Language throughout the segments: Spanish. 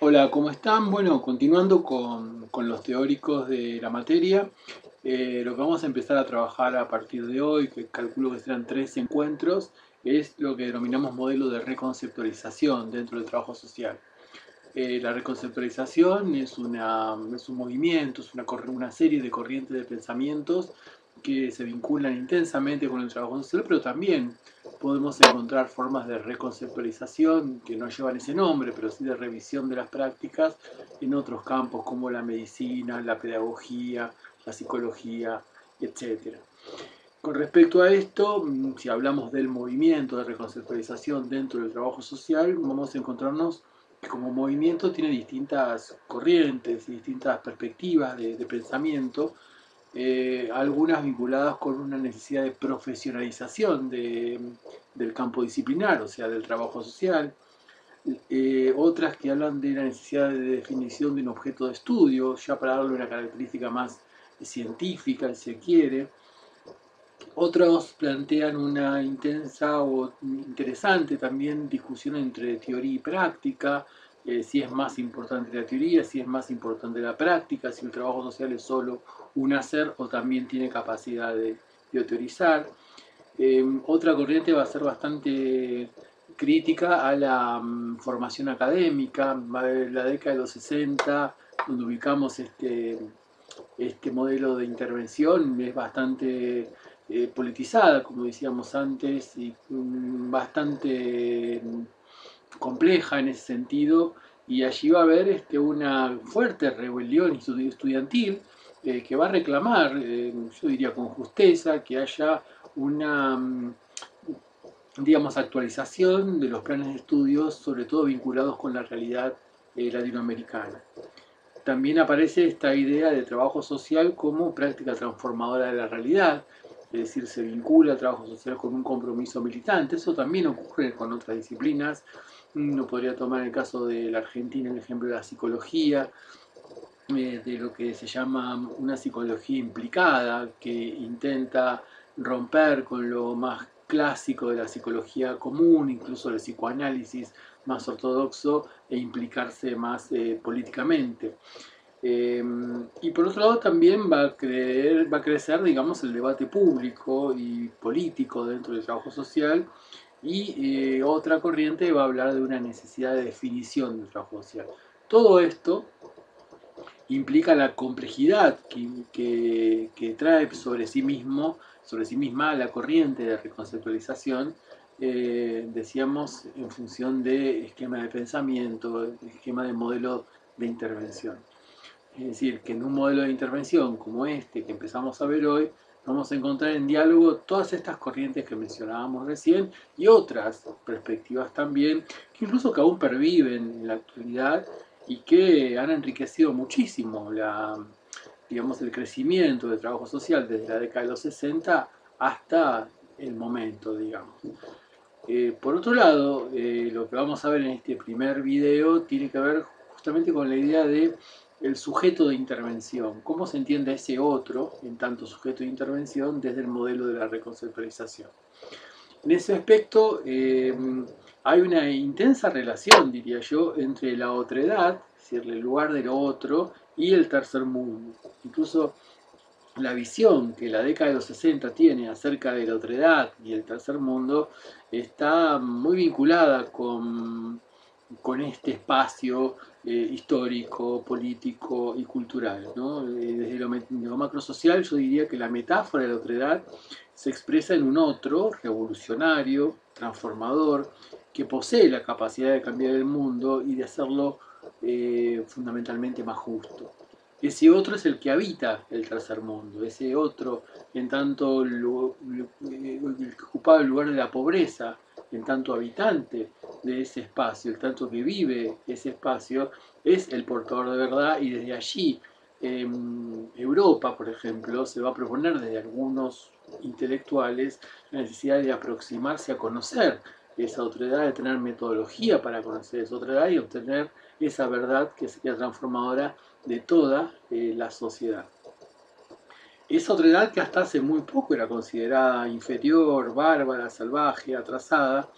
Hola, ¿cómo están? Bueno, continuando con los teóricos de la materia, lo que vamos a empezar a trabajar a partir de hoy, que calculo que serán 3 encuentros, es lo que denominamos modelo de reconceptualización dentro del trabajo social. La reconceptualización es un movimiento, es una serie de corrientes de pensamientos que se vinculan intensamente con el trabajo social, pero también podemos encontrar formas de reconceptualización que no llevan ese nombre, pero sí de revisión de las prácticas en otros campos como la medicina, la pedagogía, la psicología, etcétera. Con respecto a esto, si hablamos del movimiento de reconceptualización dentro del trabajo social, vamos a encontrarnos que como movimiento tiene distintas corrientes y distintas perspectivas de pensamiento, algunas vinculadas con una necesidad de profesionalización del campo disciplinar, o sea, del trabajo social, otras que hablan de la necesidad de definición de un objeto de estudio, ya para darle una característica más científica, si se quiere. Otros plantean una intensa o interesante también discusión entre teoría y práctica, si es más importante la teoría, si es más importante la práctica, si el trabajo social es solo un hacer o también tiene capacidad de teorizar. Otra corriente va a ser bastante crítica a la formación académica, va de la década de los 60, donde ubicamos este modelo de intervención, es bastante politizada, como decíamos antes, y bastante compleja en ese sentido, y allí va a haber una fuerte rebelión estudiantil que va a reclamar, yo diría con justeza, que haya una, digamos, actualización de los planes de estudios, sobre todo vinculados con la realidad latinoamericana. También aparece esta idea de trabajo social como práctica transformadora de la realidad, es decir, se vincula el trabajo social con un compromiso militante. Eso también ocurre con otras disciplinas. Uno podría tomar el caso de la Argentina, el ejemplo de la psicología, de lo que se llama una psicología implicada, que intenta romper con lo más clásico de la psicología común, incluso el psicoanálisis más ortodoxo, e implicarse más políticamente. Y por otro lado también va a crecer, digamos, el debate público y político dentro del trabajo social, y otra corriente va a hablar de una necesidad de definición del trabajo social. Todo esto implica la complejidad que trae sobre sí misma la corriente de reconceptualización, decíamos, en función de esquema de pensamiento, esquema de modelo de intervención. Es decir, que en un modelo de intervención como este que empezamos a ver hoy, vamos a encontrar en diálogo todas estas corrientes que mencionábamos recién y otras perspectivas también, que incluso que aún perviven en la actualidad y que han enriquecido muchísimo digamos, el crecimiento del trabajo social desde la década de los 60 hasta el momento, digamos. Por otro lado, lo que vamos a ver en este primer video tiene que ver justamente con la idea de el sujeto de intervención, cómo se entiende ese otro en tanto sujeto de intervención desde el modelo de la reconceptualización. En ese aspecto hay una intensa relación, diría yo, entre la otredad, es decir, el lugar de lo otro, y el tercer mundo. Incluso la visión que la década de los 60 tiene acerca de la otredad y el tercer mundo está muy vinculada con este espacio histórico, político y cultural, ¿no? Desde lo macrosocial yo diría que la metáfora de la otredad se expresa en un otro revolucionario, transformador, que posee la capacidad de cambiar el mundo y de hacerlo fundamentalmente más justo. Ese otro es el que habita el tercer mundo, ese otro, en tanto el que ocupaba el lugar de la pobreza, en tanto habitante de ese espacio, el tanto que vive ese espacio, es el portador de verdad, y desde allí Europa, por ejemplo, se va a proponer desde algunos intelectuales la necesidad de aproximarse a conocer esa otredad, de tener metodología para conocer esa otredad y obtener esa verdad que sería transformadora de toda la sociedad. Esa otredad que hasta hace muy poco era considerada inferior, bárbara, salvaje, atrasada,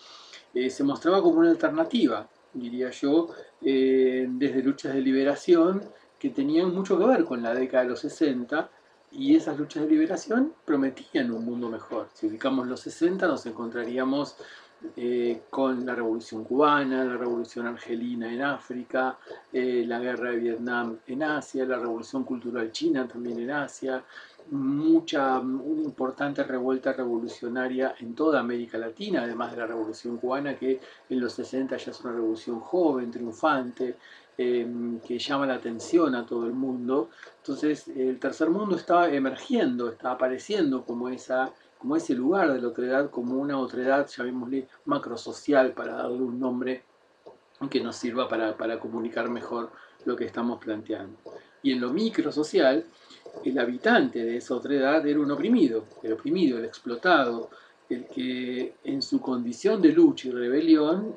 se mostraba como una alternativa. diría yo, desde luchas de liberación que tenían mucho que ver con la década de los 60, y esas luchas de liberación prometían un mundo mejor. Si ubicamos los 60 nos encontraríamos con la Revolución Cubana, la Revolución Argelina en África, la Guerra de Vietnam en Asia, la Revolución Cultural China también en Asia, una importante revuelta revolucionaria en toda América Latina, además de la Revolución Cubana, que en los 60 ya es una revolución joven, triunfante, que llama la atención a todo el mundo. Entonces el tercer mundo estaba emergiendo, estaba apareciendo como ese lugar de la otredad, como una otredad, llamémosle macrosocial, para darle un nombre que nos sirva para comunicar mejor lo que estamos planteando. Y en lo microsocial, el habitante de esa otredad era un oprimido, el explotado, el que en su condición de lucha y rebelión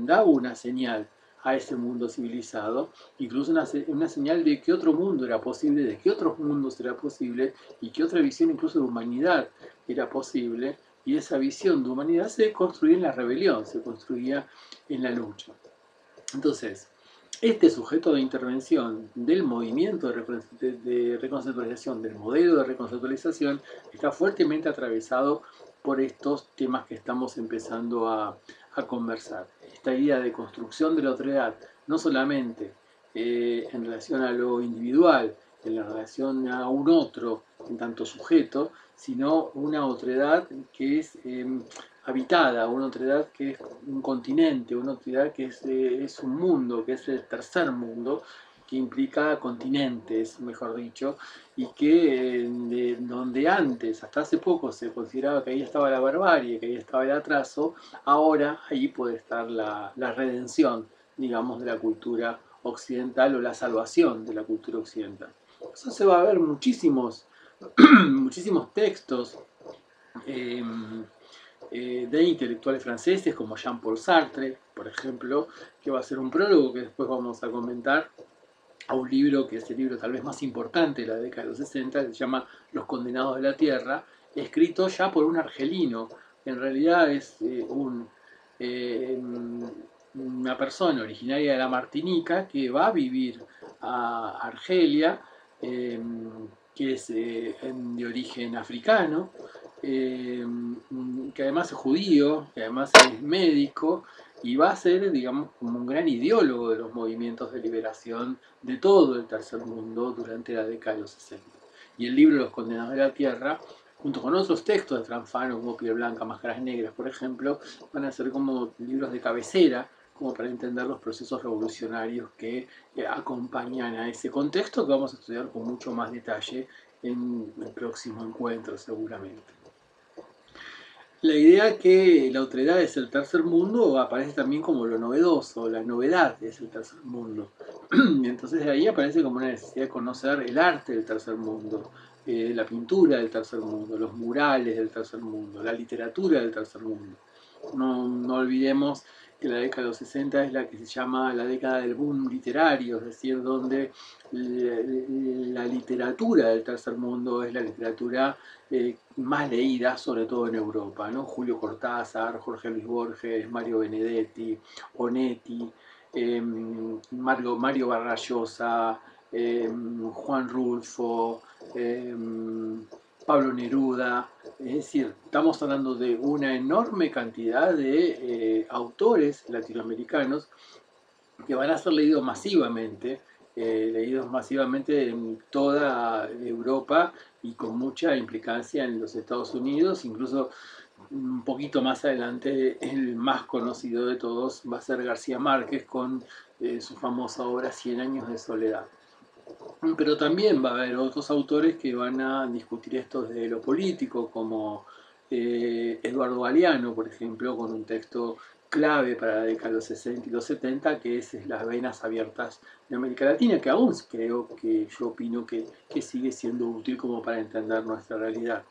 daba una señal a ese mundo civilizado, incluso una señal de que otro mundo era posible, de que otros mundos era posible, y que otra visión incluso de humanidad era posible, y esa visión de humanidad se construía en la rebelión, se construía en la lucha. Entonces, este sujeto de intervención del movimiento de reconceptualización, del modelo de reconceptualización, está fuertemente atravesado por estos temas que estamos empezando a conversar. Esta idea de construcción de la otredad, no solamente en relación a lo individual, en la relación a un otro, en tanto sujeto, sino una otredad que es habitada, una otredad que es un continente, una otredad que es un mundo, que es el tercer mundo, que implica continentes, mejor dicho, y que donde antes, hasta hace poco, se consideraba que ahí estaba la barbarie, que ahí estaba el atraso, ahora ahí puede estar la redención, digamos, de la cultura occidental, o la salvación de la cultura occidental. Eso se va a ver muchísimos, muchísimos textos eh, de intelectuales franceses como Jean-Paul Sartre, por ejemplo, que va a ser un prólogo que después vamos a comentar a un libro que es el libro tal vez más importante de la década de los 60, que se llama Los Condenados de la Tierra, escrito ya por un argelino. En realidad es eh, una persona originaria de la Martinica que va a vivir a Argelia, eh, que es de origen africano, eh, que además es judío, que además es médico, y va a ser, digamos, como un gran ideólogo de los movimientos de liberación de todo el tercer mundo durante la década de los 60. Y el libro Los Condenados de la Tierra, junto con otros textos de Franfano, como Piel Blanca, Máscaras Negras, por ejemplo, van a ser como libros de cabecera, como para entender los procesos revolucionarios que acompañan a ese contexto, que vamos a estudiar con mucho más detalle en el próximo encuentro, seguramente. La idea que la otredad es el tercer mundo aparece también como lo novedoso, la novedad es el tercer mundo. Entonces de ahí aparece como una necesidad de conocer el arte del tercer mundo, la pintura del tercer mundo, los murales del tercer mundo, la literatura del tercer mundo. No olvidemos que la década de los 60 es la que se llama la década del boom literario, es decir, donde la literatura del tercer mundo es la literatura más leída, sobre todo en Europa, ¿no? Julio Cortázar, Jorge Luis Borges, Mario Benedetti, Onetti, Mario Vargas Llosa, Juan Rulfo, Pablo Neruda. Es decir, estamos hablando de una enorme cantidad de autores latinoamericanos que van a ser leídos masivamente en toda Europa y con mucha implicancia en los Estados Unidos. Incluso un poquito más adelante, el más conocido de todos va a ser García Márquez con su famosa obra Cien años de soledad. Pero también va a haber otros autores que van a discutir esto desde lo político, como Eduardo Galeano, por ejemplo, con un texto clave para la década de los 60 y los 70, que es Las venas abiertas de América Latina, que aún creo que yo opino que sigue siendo útil como para entender nuestra realidad.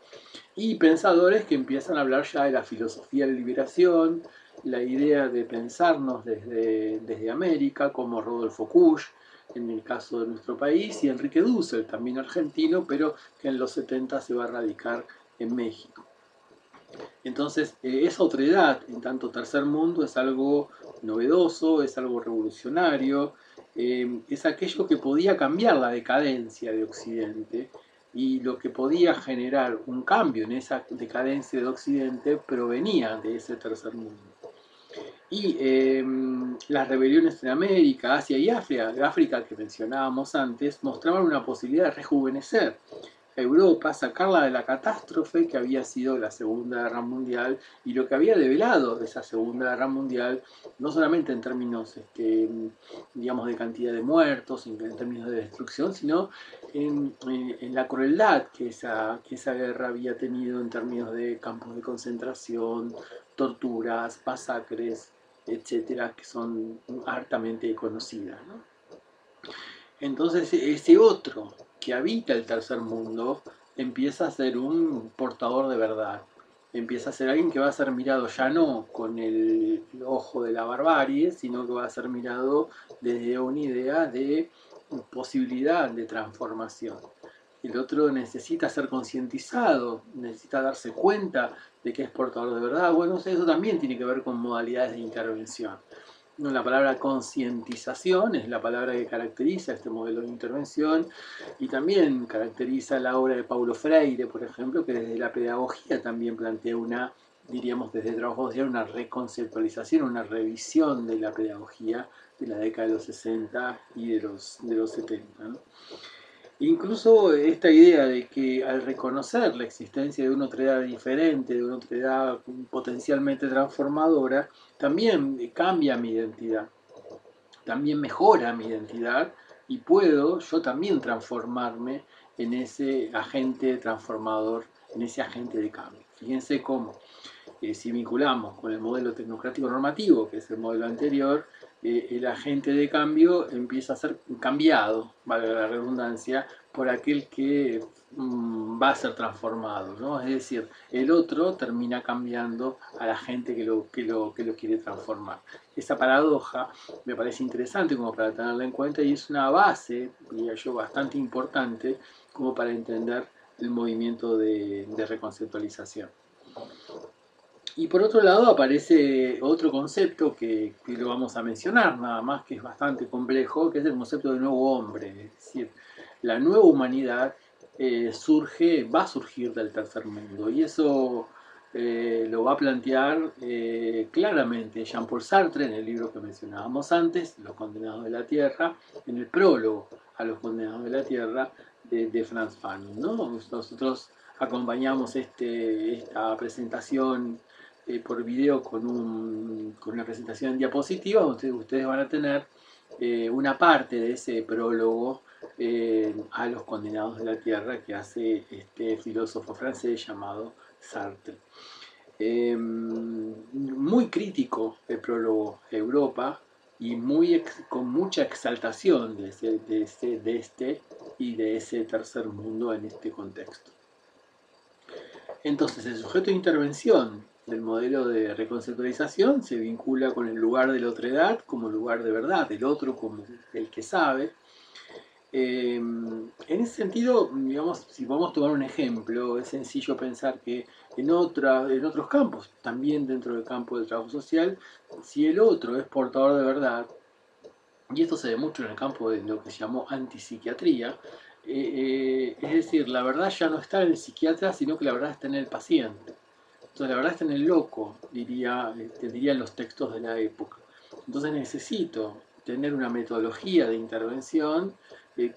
Y pensadores que empiezan a hablar ya de la filosofía de la liberación, la idea de pensarnos desde América, como Rodolfo Kusch, en el caso de nuestro país, y Enrique Dussel, también argentino, pero que en los 70 se va a radicar en México. Entonces, esa otredad, en tanto tercer mundo, es algo novedoso, es algo revolucionario, es aquello que podía cambiar la decadencia de Occidente y lo que podía generar un cambio en esa decadencia de Occidente provenía de ese tercer mundo. Y las rebeliones en América, Asia y África que mencionábamos antes, mostraban una posibilidad de rejuvenecer a Europa, sacarla de la catástrofe que había sido la Segunda Guerra Mundial y lo que había develado de esa Segunda Guerra Mundial, no solamente en términos digamos, de cantidad de muertos, en términos de destrucción, sino en la crueldad que esa guerra había tenido en términos de campos de concentración, torturas, masacres, etcétera, que son hartamente conocidas, ¿no? Entonces ese otro que habita el tercer mundo empieza a ser un portador de verdad, empieza a ser alguien que va a ser mirado ya no con el ojo de la barbarie, sino que va a ser mirado desde una idea de posibilidad de transformación. El otro necesita ser concientizado, necesita darse cuenta de que es portador de verdad. Bueno, eso también tiene que ver con modalidades de intervención. La palabra concientización es la palabra que caracteriza este modelo de intervención y también caracteriza la obra de Paulo Freire, por ejemplo, que desde la pedagogía también plantea una, diríamos desde el trabajo social, una reconceptualización, una revisión de la pedagogía de la década de los 60 y de los 70, ¿no? Incluso esta idea de que al reconocer la existencia de una otredad diferente, de una otredad potencialmente transformadora, también cambia mi identidad, también mejora mi identidad y puedo yo también transformarme en ese agente transformador, en ese agente de cambio. Fíjense cómo si vinculamos con el modelo tecnocrático normativo, que es el modelo anterior, el agente de cambio empieza a ser cambiado, valga la redundancia, por aquel que va a ser transformado, ¿no? Es decir, el otro termina cambiando a la gente que lo quiere transformar. Esa paradoja me parece interesante como para tenerla en cuenta y es una base, diría yo, bastante importante como para entender el movimiento de reconceptualización. Y por otro lado aparece otro concepto que lo vamos a mencionar nada más, que es bastante complejo, que es el concepto de nuevo hombre. Es decir, la nueva humanidad va a surgir del tercer mundo. Y eso lo va a plantear claramente Jean-Paul Sartre en el libro que mencionábamos antes, Los Condenados de la Tierra, en el prólogo a Los Condenados de la Tierra de Frantz Fanon, ¿no? Nosotros acompañamos esta presentación por video con una presentación en diapositiva. Ustedes van a tener una parte de ese prólogo a Los Condenados de la Tierra que hace este filósofo francés llamado Sartre. Muy crítico el prólogo a Europa y con mucha exaltación de este y de ese tercer mundo en este contexto. Entonces el sujeto de intervención del modelo de reconceptualización se vincula con el lugar de la otredad como lugar de verdad, el otro como el que sabe. En ese sentido, digamos, si podemos tomar un ejemplo, es sencillo pensar que en otros campos, también dentro del campo del trabajo social, si el otro es portador de verdad, y esto se ve mucho en el campo de lo que se llamó antipsiquiatría, es decir, la verdad ya no está en el psiquiatra, sino que la verdad está en el paciente. Entonces la verdad está en el loco, dirían los textos de la época. Entonces necesito tener una metodología de intervención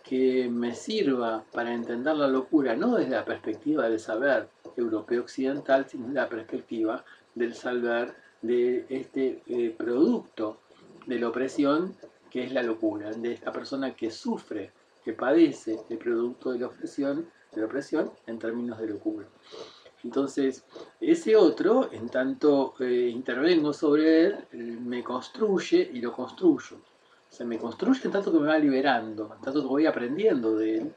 que me sirva para entender la locura, no desde la perspectiva del saber europeo occidental, sino desde la perspectiva del saber de este producto de la opresión que es la locura, de esta persona que sufre, que padece el producto de la opresión en términos de locura. Entonces, ese otro, en tanto intervengo sobre él, me construye y lo construyo. O sea, me construye en tanto que me va liberando, en tanto que voy aprendiendo de él,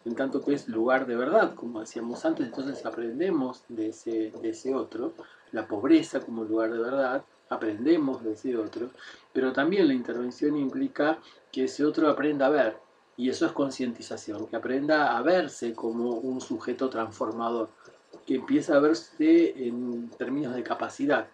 en tanto que es lugar de verdad, como decíamos antes, entonces aprendemos de ese otro, la pobreza como lugar de verdad, aprendemos de ese otro, pero también la intervención implica que ese otro aprenda a ver, y eso es concientización, que aprenda a verse como un sujeto transformador, que empieza a verse en términos de capacidad.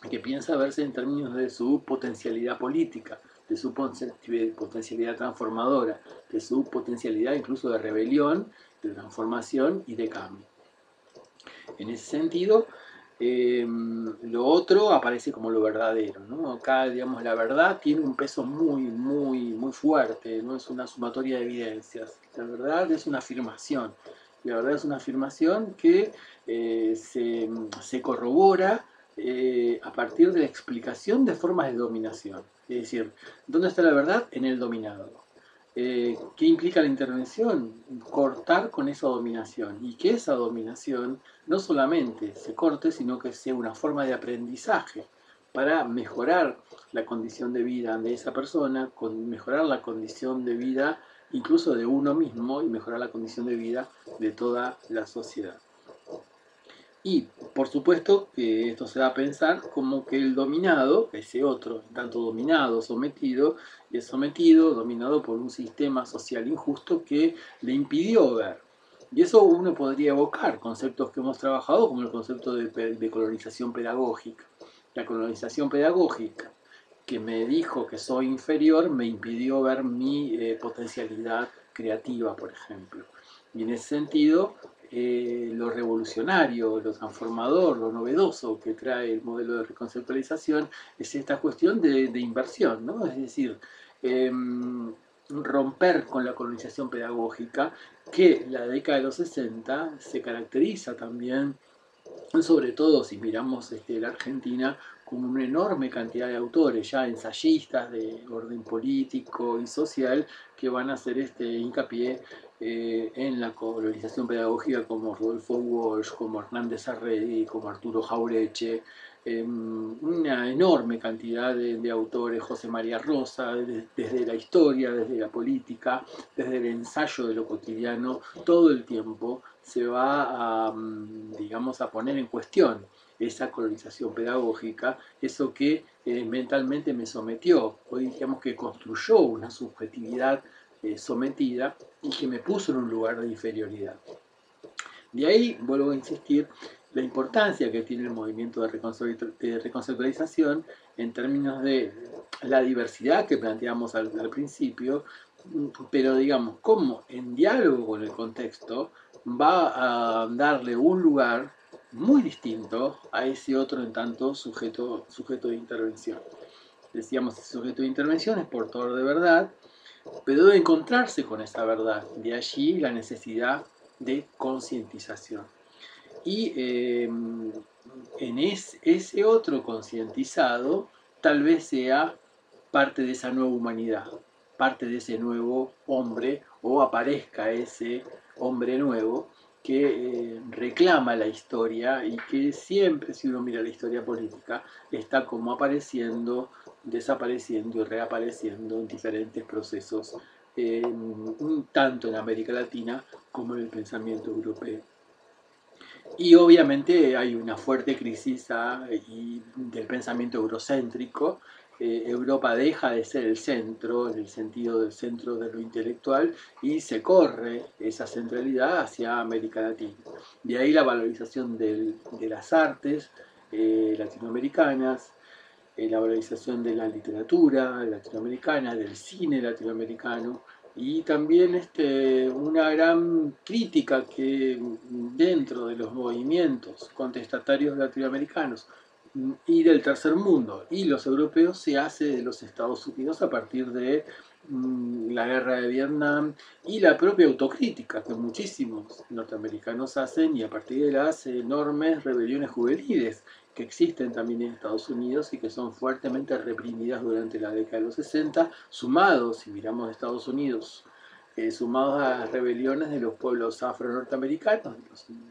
que piensa verse en términos de su potencialidad política, de su potencialidad transformadora, de su potencialidad incluso de rebelión, de transformación y de cambio. En ese sentido, lo otro aparece como lo verdadero, ¿no? Acá, digamos, la verdad tiene un peso muy fuerte, no es una sumatoria de evidencias. La verdad es una afirmación. La verdad es una afirmación que se corrobora a partir de la explicación de formas de dominación. Es decir, ¿dónde está la verdad? En el dominado. ¿Qué implica la intervención? Cortar con esa dominación, y que esa dominación no solamente se corte, sino que sea una forma de aprendizaje para mejorar la condición de vida de esa persona, mejorar la condición de vida incluso de uno mismo y mejorar la condición de vida de toda la sociedad. Y por supuesto que esto se da a pensar como que el dominado, ese otro, tanto dominado, sometido, es sometido, dominado por un sistema social injusto que le impidió ver. Y eso uno podría evocar conceptos que hemos trabajado, como el concepto de colonización pedagógica. La colonización pedagógica, que me dijo que soy inferior, me impidió ver mi potencialidad creativa, por ejemplo. Y en ese sentido, lo revolucionario, lo transformador, lo novedoso que trae el modelo de reconceptualización es esta cuestión de inversión, ¿no? Es decir, eh, romper con la colonización pedagógica, que la década de los 60 se caracteriza también, sobre todo si miramos la Argentina, como una enorme cantidad de autores, ya ensayistas de orden político y social, que van a hacer hincapié en la colonización pedagógica, como Rodolfo Walsh, como Hernández Arredi, como Arturo Jaureche, una enorme cantidad de autores, José María Rosa, desde la historia, desde la política, desde el ensayo de lo cotidiano, todo el tiempo se va a, digamos, a poner en cuestión esa colonización pedagógica, eso que mentalmente me sometió, hoy digamos que construyó una subjetividad sometida y que me puso en un lugar de inferioridad. De ahí, vuelvo a insistir, la importancia que tiene el movimiento de reconceptualización en términos de la diversidad que planteamos al principio, pero digamos, cómo en diálogo con el contexto va a darle un lugar muy distinto a ese otro en tanto sujeto de intervención. Decíamos, ese sujeto de intervención es portador de verdad, pero debe encontrarse con esa verdad. De allí la necesidad de concientización. Y en ese otro concientizado tal vez sea parte de esa nueva humanidad, parte de ese nuevo hombre, o aparezca ese hombre nuevo que reclama la historia y que siempre, si uno mira la historia política, está como apareciendo, desapareciendo y reapareciendo en diferentes procesos, tanto en América Latina como en el pensamiento europeo. Y obviamente hay una fuerte crisis del pensamiento eurocéntrico. Europa deja de ser el centro, en el sentido del centro de lo intelectual, y se corre esa centralidad hacia América Latina. De ahí la valorización de las artes latinoamericanas, la valorización de la literatura latinoamericana, del cine latinoamericano, y también una gran crítica que dentro de los movimientos contestatarios latinoamericanos y del tercer mundo y los europeos se hace de los Estados Unidos a partir de la guerra de Vietnam y la propia autocrítica que muchísimos norteamericanos hacen, y a partir de las enormes rebeliones juveniles que existen también en Estados Unidos y que son fuertemente reprimidas durante la década de los 60, sumados, si miramos Estados Unidos, sumados a las rebeliones de los pueblos afro-norteamericanos,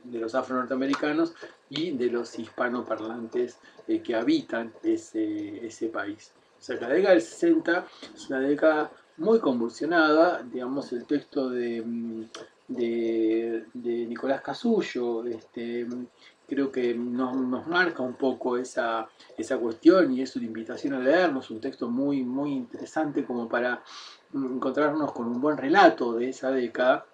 de los afro-norteamericanos y de los hispanoparlantes que habitan ese país. O sea, la década del 60 es una década muy convulsionada. Digamos, el texto de Nicolás Casullo creo que nos marca un poco esa cuestión, y es una invitación a leernos, un texto muy interesante como para encontrarnos con un buen relato de esa década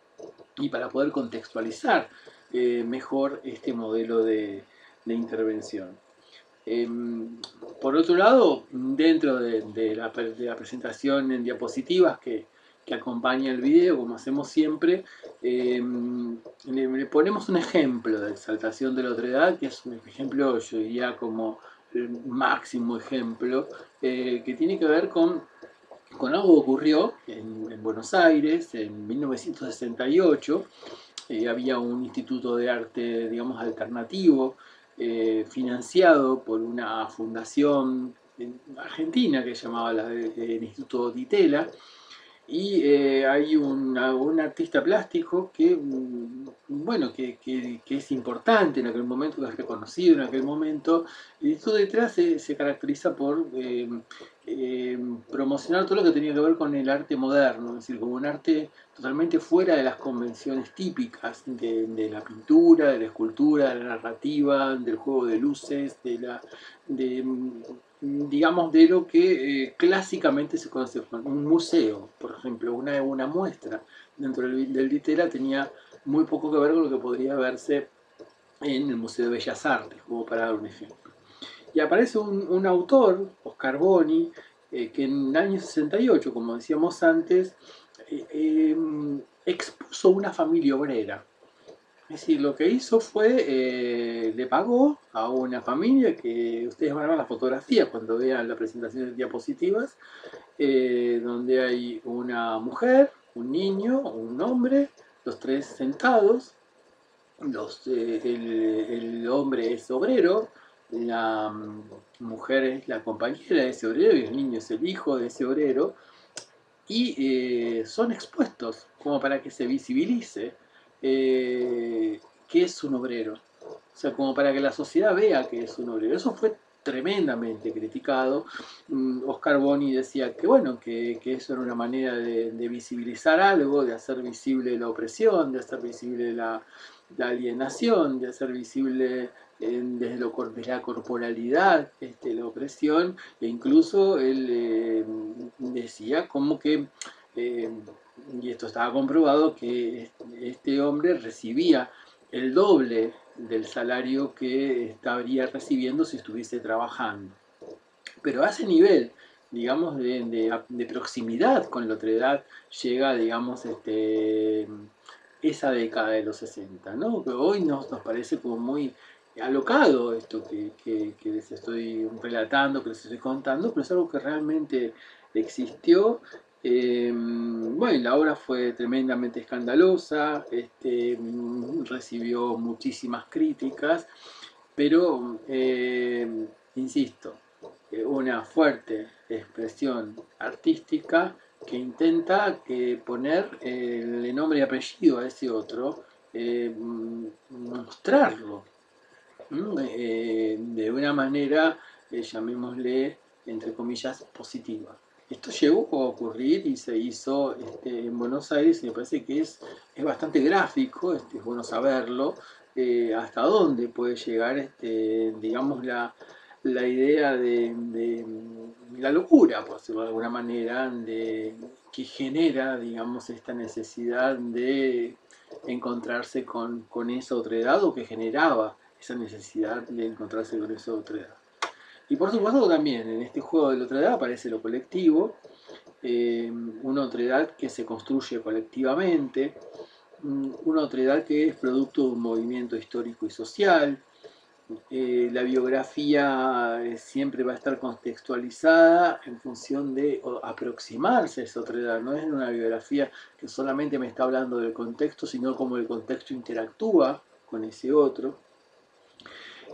y para poder contextualizar mejor este modelo de intervención. Por otro lado, dentro de la presentación en diapositivas que acompaña el video, como hacemos siempre, le ponemos un ejemplo de exaltación de la otredad, que es un ejemplo, yo diría, como el máximo ejemplo, que tiene que ver con algo que ocurrió en Buenos Aires en 1968. Había un instituto de arte, digamos, alternativo, financiado por una fundación argentina que se llamaba el Instituto Di Tella, y hay un artista plástico que, bueno, que es importante en aquel momento, que es reconocido en aquel momento. Y esto detrás se caracteriza por promocionar todo lo que tenía que ver con el arte moderno, es decir, como un arte totalmente fuera de las convenciones típicas de la pintura, de la escultura, de la narrativa, del juego de luces, de, digamos, de lo que clásicamente se conoce como un museo. Por ejemplo, una muestra dentro del Di Tella tenía muy poco que ver con lo que podría verse en el Museo de Bellas Artes, como para dar un ejemplo. Y aparece un autor, Oscar Boni, que en el año 68, como decíamos antes, expuso una familia obrera. Es decir, lo que hizo fue, le pagó a una familia, que ustedes van a ver la fotografía cuando vean la presentación de diapositivas, donde hay una mujer, un niño, un hombre, los tres sentados. El hombre es obrero, la mujer es la compañera de ese obrero y el niño es el hijo de ese obrero, y son expuestos como para que se visibilice que es un obrero, o sea, como para que la sociedad vea que es un obrero. Eso fue tremendamente criticado. Oscar Boni decía que, bueno, que eso era una manera de visibilizar algo, de hacer visible la opresión, de hacer visible la alienación, de hacer visible desde de la corporalidad, la opresión. E incluso él decía como que, eh, y esto estaba comprobado, que este hombre recibía el doble del salario que estaría recibiendo si estuviese trabajando. Pero a ese nivel, digamos, de proximidad con la otredad, llega, digamos, esa década de los 60, ¿no? Que hoy nos parece como muy alocado esto que les estoy relatando, que les estoy contando, pero es algo que realmente existió. Bueno, la obra fue tremendamente escandalosa, recibió muchísimas críticas, pero, insisto, una fuerte expresión artística que intenta poner el nombre y apellido a ese otro, mostrarlo de una manera, llamémosle, entre comillas, positiva. Esto llegó a ocurrir y se hizo en Buenos Aires, y me parece que es bastante gráfico, es bueno saberlo, hasta dónde puede llegar, digamos, la idea de la locura, por decirlo de alguna manera, que genera, digamos, esta necesidad de encontrarse con esa otredad, o que generaba esa necesidad de encontrarse con esa otredad. Y por supuesto también en este juego de la otredad aparece lo colectivo, una otredad que se construye colectivamente, una otredad que es producto de un movimiento histórico y social. La biografía siempre va a estar contextualizada en función de aproximarse a esa otredad. No es una biografía que solamente me está hablando del contexto, sino cómo el contexto interactúa con ese otro.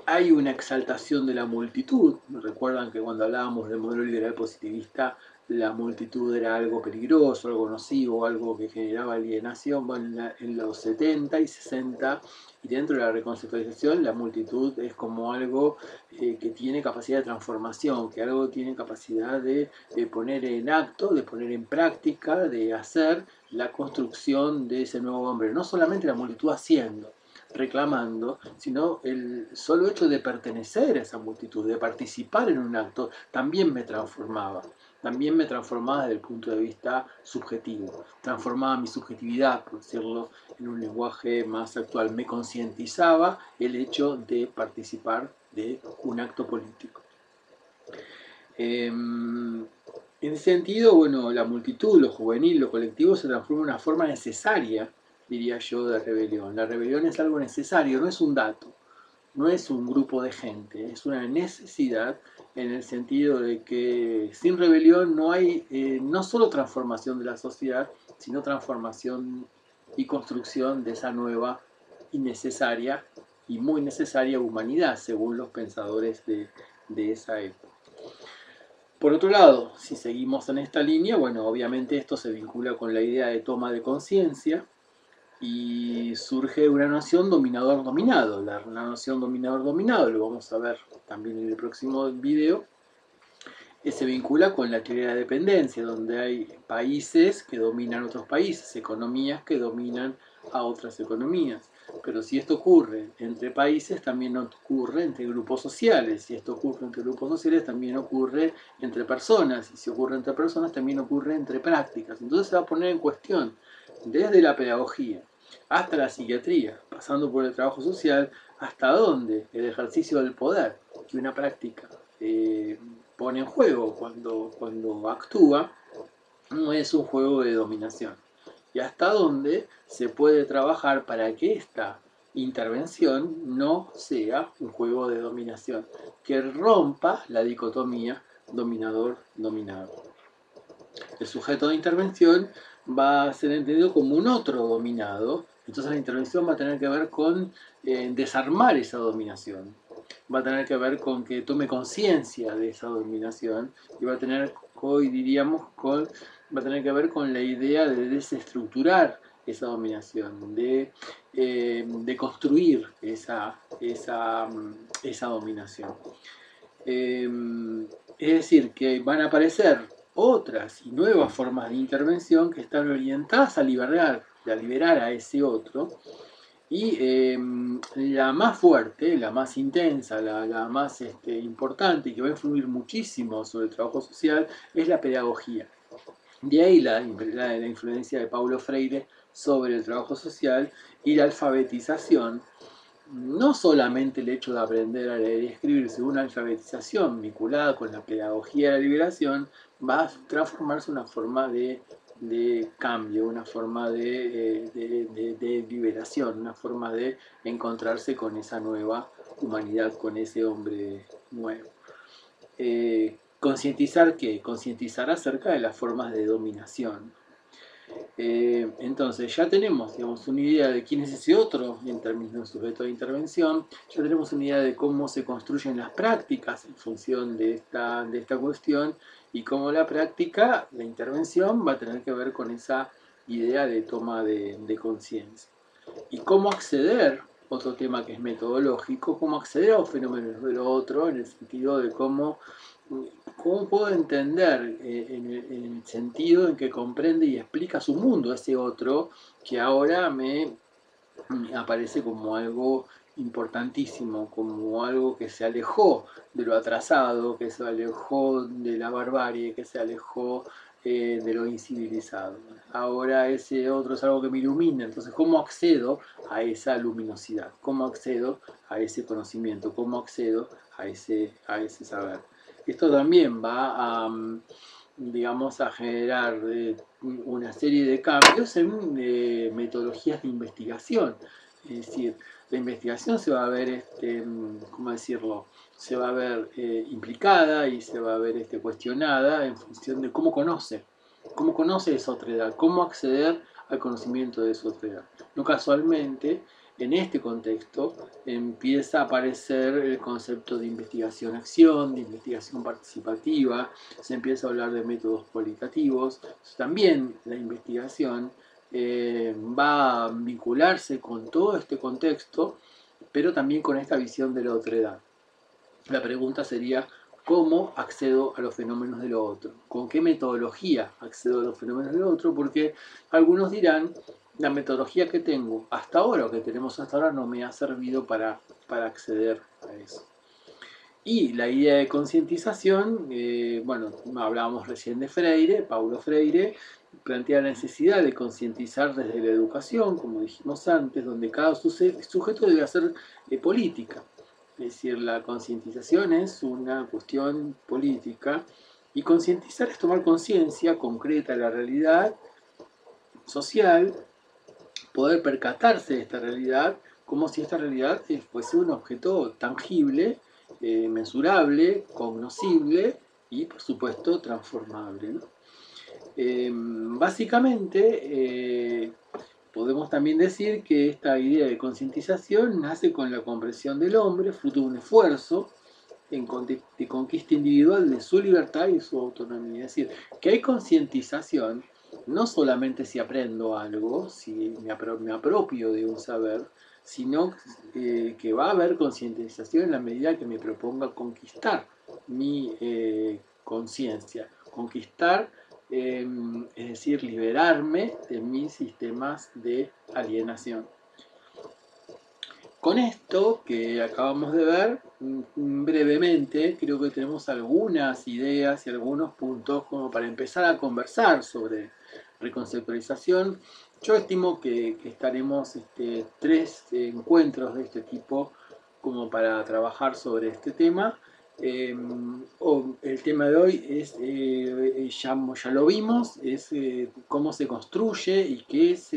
Hay una exaltación de la multitud. Recuerdan que cuando hablábamos del modelo liberal positivista, la multitud era algo peligroso, algo nocivo, algo que generaba alienación. Bueno, en los 70 y 60, y dentro de la reconceptualización, la multitud es como algo que tiene capacidad de transformación, que algo tiene capacidad de poner en acto, de poner en práctica, de hacer la construcción de ese nuevo hombre. No solamente la multitud haciendo, reclamando, sino el solo hecho de pertenecer a esa multitud, de participar en un acto, también me transformaba. También me transformaba desde el punto de vista subjetivo, transformaba mi subjetividad, por decirlo en un lenguaje más actual, me concientizaba el hecho de participar de un acto político. En ese sentido, bueno, la multitud, lo juvenil, lo colectivo se transforma en una forma necesaria, diría yo, de rebelión. La rebelión es algo necesario, no es un dato, no es un grupo de gente, es una necesidad en el sentido de que sin rebelión no hay no solo transformación de la sociedad, sino transformación y construcción de esa nueva y necesaria y muy necesaria humanidad, según los pensadores de esa época. Por otro lado, si seguimos en esta línea, bueno, obviamente esto se vincula con la idea de toma de conciencia y surge una noción dominador-dominado. La noción dominador-dominado, lo vamos a ver también en el próximo video, se vincula con la teoría de la dependencia, donde hay países que dominan otros países, economías que dominan a otras economías. Pero si esto ocurre entre países, también ocurre entre grupos sociales. Si esto ocurre entre grupos sociales, también ocurre entre personas. Y si ocurre entre personas, también ocurre entre prácticas. Entonces se va a poner en cuestión, desde la pedagogía hasta la psiquiatría, pasando por el trabajo social, hasta dónde el ejercicio del poder, que una práctica pone en juego cuando actúa, no es un juego de dominación. Y hasta dónde se puede trabajar para que esta intervención no sea un juego de dominación, que rompa la dicotomía dominador-dominado. El sujeto de intervención va a ser entendido como un otro dominado, entonces la intervención va a tener que ver con desarmar esa dominación, va a tener que ver con que tome conciencia de esa dominación y va a tener, hoy diríamos, va a tener que ver con la idea de desestructurar esa dominación, de construir esa dominación. Es decir, que van a aparecer otras y nuevas formas de intervención que están orientadas a liberar a ese otro. Y la más fuerte, la más intensa, la más importante y que va a influir muchísimo sobre el trabajo social es la pedagogía. De ahí la influencia de Paulo Freire sobre el trabajo social y la alfabetización. No solamente el hecho de aprender a leer y escribir, sino una alfabetización vinculada con la pedagogía de la liberación, va a transformarse en una forma de cambio, una forma de liberación, una forma de encontrarse con esa nueva humanidad, con ese hombre nuevo. Concientizar ¿qué? Concientizar acerca de las formas de dominación. Entonces ya tenemos, digamos, una idea de quién es ese otro en términos de un sujeto de intervención, ya tenemos una idea de cómo se construyen las prácticas en función de esta cuestión y cómo la práctica, la intervención, va a tener que ver con esa idea de toma de conciencia. Y cómo acceder, otro tema que es metodológico, cómo acceder a los fenómenos de lo otro en el sentido de cómo puedo entender en el sentido en que comprende y explica su mundo, ese otro que ahora me aparece como algo importantísimo, como algo que se alejó de lo atrasado, que se alejó de la barbarie, que se alejó de lo incivilizado. Ahora ese otro es algo que me ilumina, entonces ¿cómo accedo a esa luminosidad? ¿Cómo accedo a ese conocimiento? ¿Cómo accedo a ese saber? Esto también va a, digamos, a generar una serie de cambios en metodologías de investigación. Es decir, la investigación se va a ver, ¿cómo decirlo? Se va a ver implicada y se va a ver cuestionada en función de cómo conoce esa otredad, cómo acceder al conocimiento de esa otredad. No casualmente, en este contexto empieza a aparecer el concepto de investigación-acción, de investigación participativa, se empieza a hablar de métodos cualitativos. También la investigación va a vincularse con todo este contexto, pero también con esta visión de la otredad. La pregunta sería, ¿cómo accedo a los fenómenos de lo otro? ¿Con qué metodología accedo a los fenómenos de lo otro? Porque algunos dirán, la metodología que tengo hasta ahora, o que tenemos hasta ahora, no me ha servido para acceder a eso. Y la idea de concientización, bueno, hablábamos recién de Freire, Paulo Freire, plantea la necesidad de concientizar desde la educación, como dijimos antes, donde cada sujeto debe hacer política. Es decir, la concientización es una cuestión política y concientizar es tomar conciencia concreta de la realidad social, poder percatarse de esta realidad como si esta realidad fuese un objeto tangible, mensurable, cognoscible y por supuesto transformable, ¿no? Básicamente podemos también decir que esta idea de concientización nace con la comprensión del hombre, fruto de un esfuerzo de conquista individual de su libertad y su autonomía. Es decir, que hay concientización no solamente si aprendo algo, si me apropio de un saber, sino que va a haber concientización en la medida que me proponga conquistar mi conciencia, conquistar, es decir, liberarme de mis sistemas de alienación. Con esto que acabamos de ver, brevemente, creo que tenemos algunas ideas y algunos puntos como para empezar a conversar sobre reconceptualización. Yo estimo que estaremos 3 encuentros de este tipo como para trabajar sobre este tema. El tema de hoy es, ya lo vimos, es cómo se construye y qué es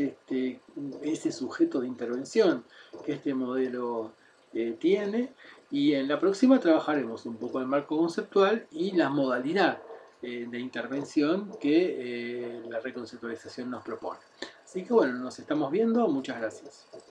ese sujeto de intervención que este modelo tiene. Y en la próxima trabajaremos un poco el marco conceptual y la modalidad de intervención que la reconceptualización nos propone. Así que bueno, nos estamos viendo. Muchas gracias.